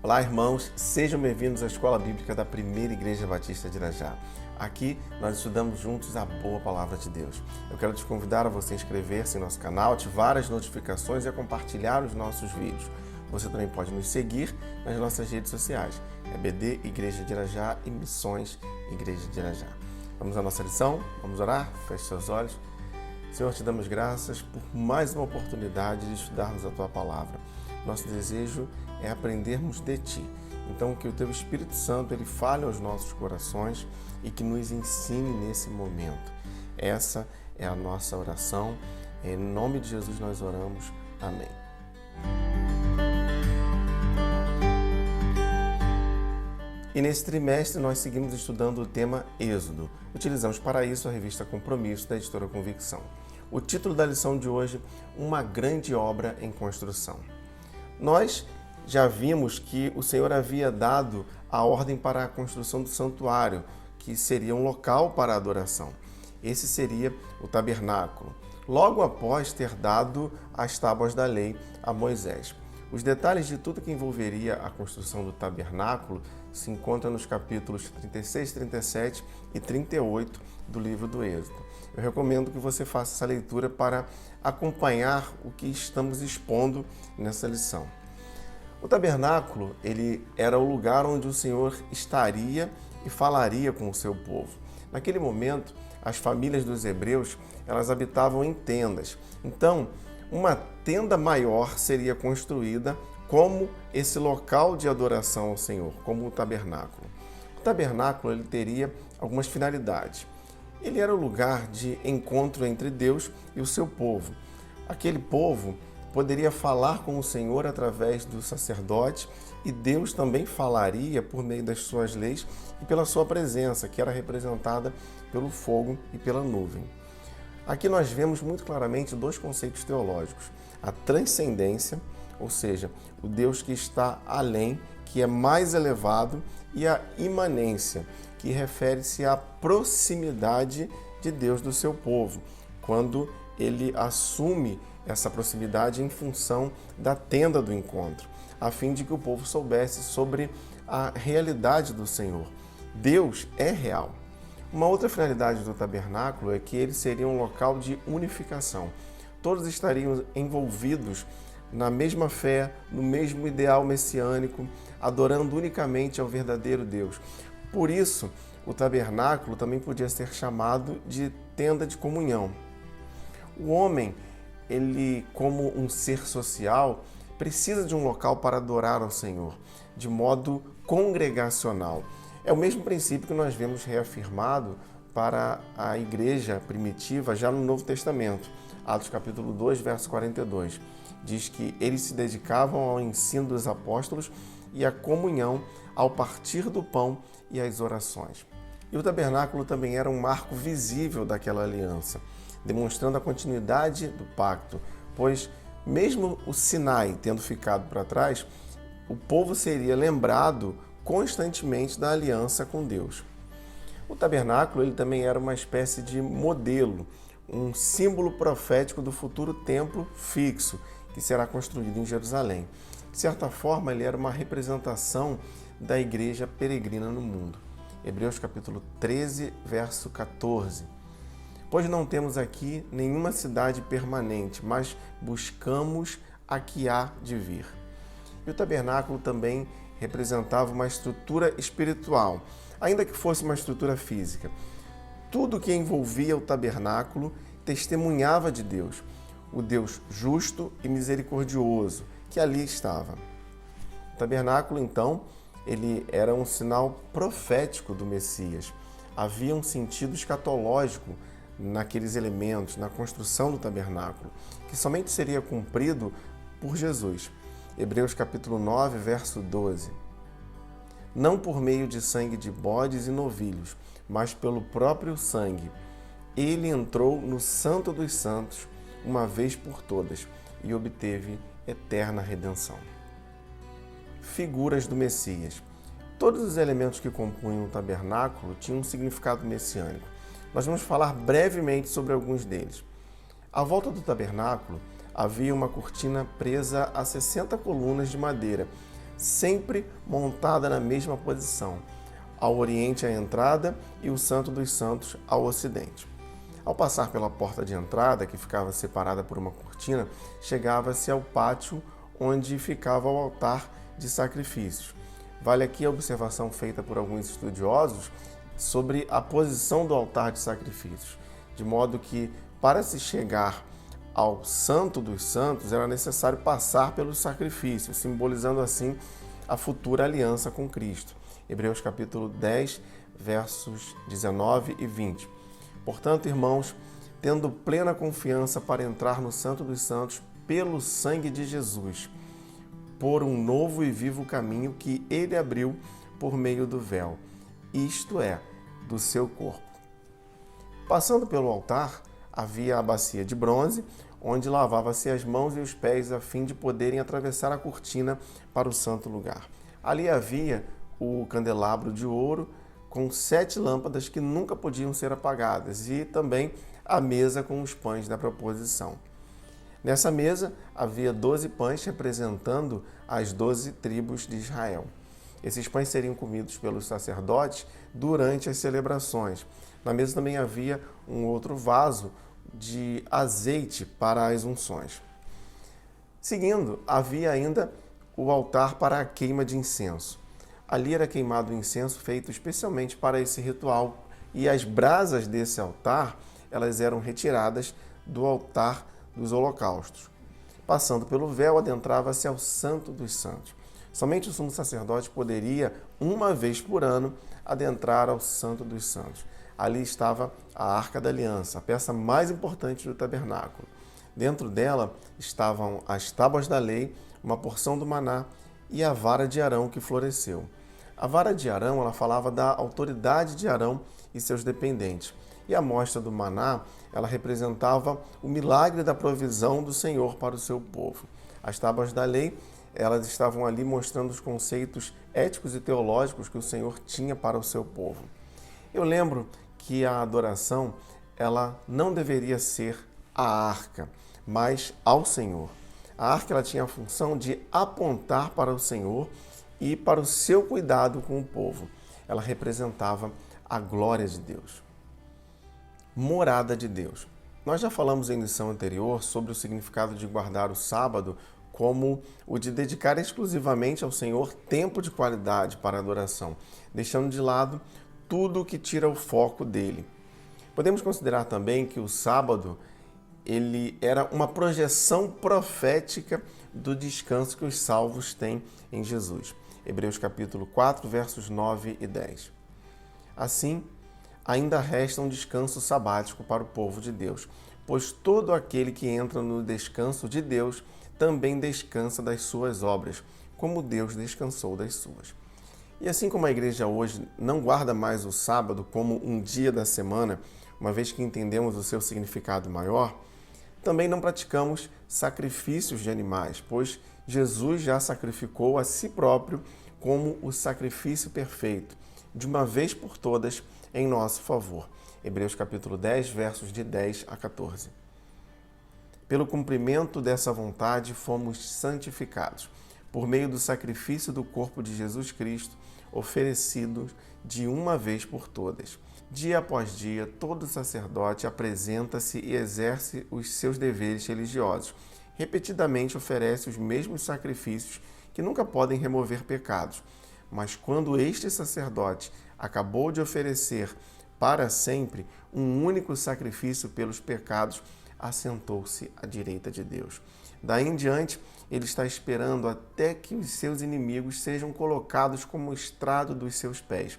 Olá, irmãos, sejam bem-vindos à Escola Bíblica da Primeira Igreja Batista de Irajá. Aqui nós estudamos juntos a boa palavra de Deus. Eu quero te convidar a você inscrever-se em nosso canal, ativar as notificações e a compartilhar os nossos vídeos. Você também pode nos seguir nas nossas redes sociais, EBD Igreja de Irajá e Missões Igreja de Irajá. Vamos à nossa lição? Vamos orar? Feche seus olhos. Senhor, te damos graças por mais uma oportunidade de estudarmos a Tua Palavra. Nosso desejo é aprendermos de Ti. Então, que o Teu Espírito Santo ele fale aos nossos corações e que nos ensine nesse momento. Essa é a nossa oração. Em nome de Jesus nós oramos. Amém. E nesse trimestre nós seguimos estudando o tema Êxodo. Utilizamos para isso a revista Compromisso da editora Convicção. O título da lição de hoje, Uma Grande Obra em Construção. Nós já vimos que o Senhor havia dado a ordem para a construção do santuário, que seria um local para a adoração. Esse seria o tabernáculo, logo após ter dado as tábuas da lei a Moisés. Os detalhes de tudo que envolveria a construção do tabernáculo se encontram nos capítulos 36, 37 e 38 do livro do Êxodo. Eu recomendo que você faça essa leitura para acompanhar o que estamos expondo nessa lição. O tabernáculo, ele era o lugar onde o Senhor estaria e falaria com o seu povo. Naquele momento, as famílias dos hebreus, elas habitavam em tendas. Então, uma tenda maior seria construída como esse local de adoração ao Senhor, como o tabernáculo. O tabernáculo ele teria algumas finalidades. Ele era o lugar de encontro entre Deus e o seu povo. Aquele povo poderia falar com o Senhor através do sacerdote e Deus também falaria por meio das suas leis e pela sua presença, que era representada pelo fogo e pela nuvem. Aqui nós vemos muito claramente dois conceitos teológicos: a transcendência, ou seja, o Deus que está além, que é mais elevado, e a imanência, que refere-se à proximidade de Deus do seu povo, quando ele assume essa proximidade em função da tenda do encontro, a fim de que o povo soubesse sobre a realidade do Senhor. Deus é real. Uma outra finalidade do tabernáculo é que ele seria um local de unificação. Todos estariam envolvidos na mesma fé, no mesmo ideal messiânico, adorando unicamente ao verdadeiro Deus. Por isso, o tabernáculo também podia ser chamado de tenda de comunhão. O homem, ele, como um ser social, precisa de um local para adorar ao Senhor, de modo congregacional. É o mesmo princípio que nós vemos reafirmado para a igreja primitiva já no Novo Testamento. Atos capítulo 2, verso 42. Diz que eles se dedicavam ao ensino dos apóstolos e à comunhão, ao partir do pão e às orações. E o tabernáculo também era um marco visível daquela aliança, demonstrando a continuidade do pacto, pois mesmo o Sinai tendo ficado para trás, o povo seria lembrado constantemente da aliança com Deus. O tabernáculo ele também era uma espécie de modelo, um símbolo profético do futuro templo fixo, que será construído em Jerusalém. De certa forma, ele era uma representação da igreja peregrina no mundo. Hebreus capítulo 13, verso 14. Pois não temos aqui nenhuma cidade permanente, mas buscamos a que há de vir. E o tabernáculo também representava uma estrutura espiritual, ainda que fosse uma estrutura física. Tudo que envolvia o tabernáculo testemunhava de Deus, o Deus justo e misericordioso, que ali estava. O tabernáculo, então, ele era um sinal profético do Messias. Havia um sentido escatológico naqueles elementos, na construção do tabernáculo, que somente seria cumprido por Jesus. Hebreus capítulo 9, verso 12. Não por meio de sangue de bodes e novilhos, mas pelo próprio sangue. Ele entrou no Santo dos Santos uma vez por todas e obteve eterna redenção. Figuras do Messias. Todos os elementos que compunham o tabernáculo tinham um significado messiânico. Nós vamos falar brevemente sobre alguns deles. À volta do tabernáculo havia uma cortina presa a 60 colunas de madeira, sempre montada na mesma posição. Ao oriente a entrada e o Santo dos Santos ao ocidente. Ao passar pela porta de entrada, que ficava separada por uma cortina, chegava-se ao pátio onde ficava o altar de sacrifícios. Vale aqui a observação feita por alguns estudiosos sobre a posição do altar de sacrifícios, de modo que, para se chegar ao Santo dos Santos, era necessário passar pelos sacrifícios, simbolizando assim a futura aliança com Cristo. Hebreus capítulo 10, versos 19 e 20. Portanto, irmãos, tendo plena confiança para entrar no Santo dos Santos pelo sangue de Jesus, por um novo e vivo caminho que ele abriu por meio do véu, isto é, do seu corpo. Passando pelo altar, havia a bacia de bronze, onde lavava-se as mãos e os pés a fim de poderem atravessar a cortina para o santo lugar. Ali havia o candelabro de ouro com 7 lâmpadas que nunca podiam ser apagadas e também a mesa com os pães da proposição. Nessa mesa havia 12 pães representando as 12 tribos de Israel. Esses pães seriam comidos pelos sacerdotes durante as celebrações. Na mesa também havia um outro vaso de azeite para as unções. Seguindo, havia ainda o altar para a queima de incenso. Ali era queimado o incenso feito especialmente para esse ritual e as brasas desse altar, elas eram retiradas do altar dos holocaustos. Passando pelo véu, adentrava-se ao Santo dos Santos. Somente o sumo sacerdote poderia, uma vez por ano, adentrar ao Santo dos Santos. Ali estava a Arca da Aliança, a peça mais importante do tabernáculo. Dentro dela estavam as tábuas da lei, uma porção do maná e a vara de Arão que floresceu. A vara de Arão, ela falava da autoridade de Arão e seus dependentes. E a amostra do maná, ela representava o milagre da provisão do Senhor para o seu povo. As tábuas da lei, elas estavam ali mostrando os conceitos éticos e teológicos que o Senhor tinha para o seu povo. Eu lembro que a adoração, ela não deveria ser à arca, mas ao Senhor. A arca, ela tinha a função de apontar para o Senhor e para o seu cuidado com o povo. Ela representava a glória de Deus. Morada de Deus. Nós já falamos em lição anterior sobre o significado de guardar o sábado como o de dedicar exclusivamente ao Senhor tempo de qualidade para adoração, deixando de lado tudo o que tira o foco dele. Podemos considerar também que o sábado ele era uma projeção profética do descanso que os salvos têm em Jesus. Hebreus capítulo 4, versos 9 e 10. Assim, ainda resta um descanso sabático para o povo de Deus, pois todo aquele que entra no descanso de Deus também descansa das suas obras, como Deus descansou das suas. E assim como a igreja hoje não guarda mais o sábado como um dia da semana, uma vez que entendemos o seu significado maior, também não praticamos sacrifícios de animais, pois Jesus já sacrificou a si próprio como o sacrifício perfeito, de uma vez por todas, em nosso favor. Hebreus capítulo 10, versos de 10 a 14. Pelo cumprimento dessa vontade fomos santificados, por meio do sacrifício do corpo de Jesus Cristo, oferecido de uma vez por todas. Dia após dia, todo sacerdote apresenta-se e exerce os seus deveres religiosos. Repetidamente oferece os mesmos sacrifícios que nunca podem remover pecados. Mas quando este sacerdote acabou de oferecer para sempre um único sacrifício pelos pecados, assentou-se à direita de Deus. Daí em diante, ele está esperando até que os seus inimigos sejam colocados como estrado dos seus pés,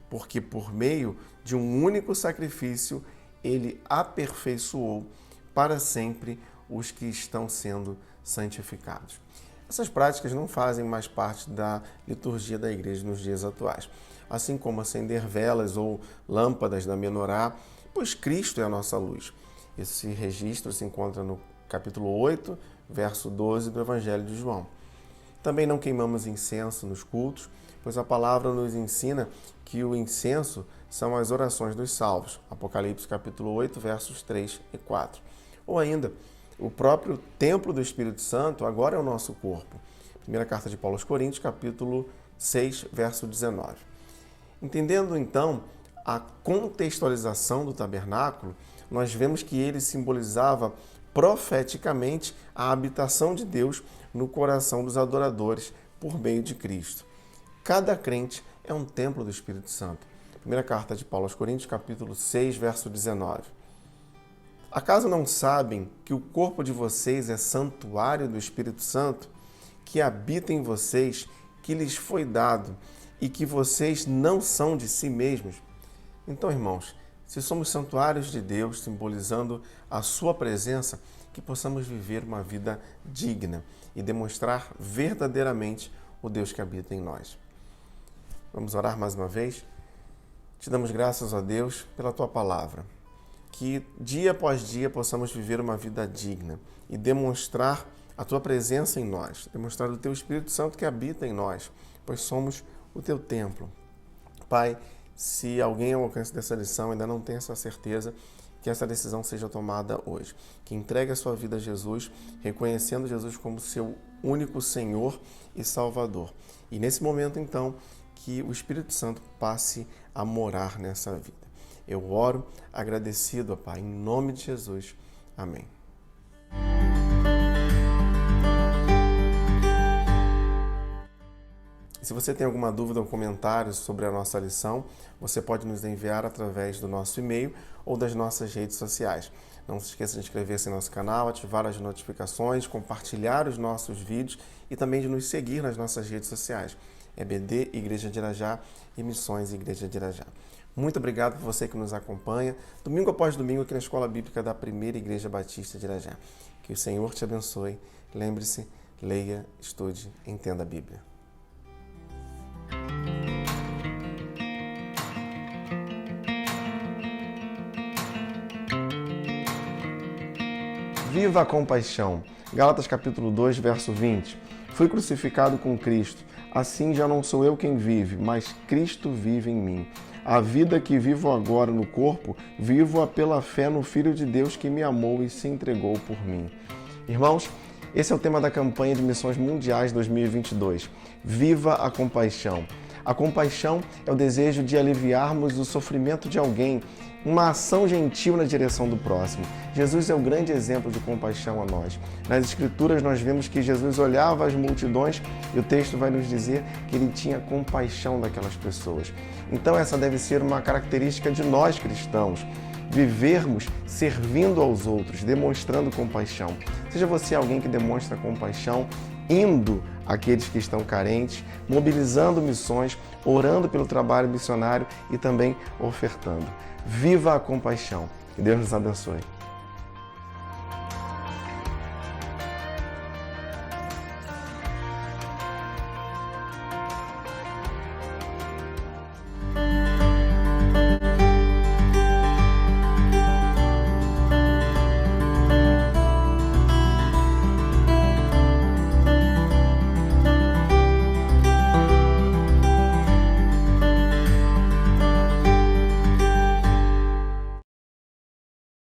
porque por meio de um único sacrifício, ele aperfeiçoou para sempre os que estão sendo santificados. Essas práticas não fazem mais parte da liturgia da igreja nos dias atuais, assim como acender velas ou lâmpadas da menorá, pois Cristo é a nossa luz. Esse registro se encontra no capítulo 8, verso 12 do Evangelho de João. Também não queimamos incenso nos cultos, pois a palavra nos ensina que o incenso são as orações dos salvos. Apocalipse capítulo 8, versos 3 e 4. Ou ainda, o próprio templo do Espírito Santo agora é o nosso corpo. Primeira carta de Paulo aos Coríntios, capítulo 6, verso 19. Entendendo, então, a contextualização do tabernáculo, nós vemos que ele simbolizava profeticamente a habitação de Deus no coração dos adoradores por meio de Cristo. Cada crente é um templo do Espírito Santo. Primeira carta de Paulo aos Coríntios, capítulo 6, verso 19. Acaso não sabem que o corpo de vocês é santuário do Espírito Santo, que habita em vocês, que lhes foi dado, e que vocês não são de si mesmos? Então, irmãos, se somos santuários de Deus, simbolizando a sua presença, que possamos viver uma vida digna e demonstrar verdadeiramente o Deus que habita em nós. Vamos orar mais uma vez? Te damos graças, ó Deus, pela Tua palavra. Que dia após dia possamos viver uma vida digna e demonstrar a Tua presença em nós, demonstrar o Teu Espírito Santo que habita em nós, pois somos o Teu templo. Pai, se alguém ao alcance dessa lição ainda não tem essa certeza, que essa decisão seja tomada hoje. Que entregue a sua vida a Jesus, reconhecendo Jesus como seu único Senhor e Salvador. E nesse momento, então, que o Espírito Santo passe a morar nessa vida. Eu oro agradecido, ó Pai, em nome de Jesus. Amém. Se você tem alguma dúvida ou comentário sobre a nossa lição, você pode nos enviar através do nosso e-mail ou das nossas redes sociais. Não se esqueça de inscrever-se em nosso canal, ativar as notificações, compartilhar os nossos vídeos e também de nos seguir nas nossas redes sociais. EBD, Igreja de Irajá e Missões Igreja de Irajá. Muito obrigado por você que nos acompanha, domingo após domingo, aqui na Escola Bíblica da Primeira Igreja Batista de Irajá. Que o Senhor te abençoe. Lembre-se, leia, estude, entenda a Bíblia. Viva a compaixão. Gálatas capítulo 2, verso 20. Fui crucificado com Cristo. Assim já não sou eu quem vive, mas Cristo vive em mim. A vida que vivo agora no corpo, vivo-a pela fé no Filho de Deus que me amou e se entregou por mim. Irmãos, esse é o tema da campanha de Missões Mundiais 2022. Viva a compaixão. A compaixão é o desejo de aliviarmos o sofrimento de alguém, uma ação gentil na direção do próximo. Jesus é o grande exemplo de compaixão a nós. Nas Escrituras nós vemos que Jesus olhava as multidões e o texto vai nos dizer que ele tinha compaixão daquelas pessoas. Então essa deve ser uma característica de nós cristãos. Vivermos servindo aos outros, demonstrando compaixão. Seja você alguém que demonstra compaixão, indo àqueles que estão carentes, mobilizando missões, orando pelo trabalho missionário e também ofertando. Viva a compaixão. Que Deus nos abençoe.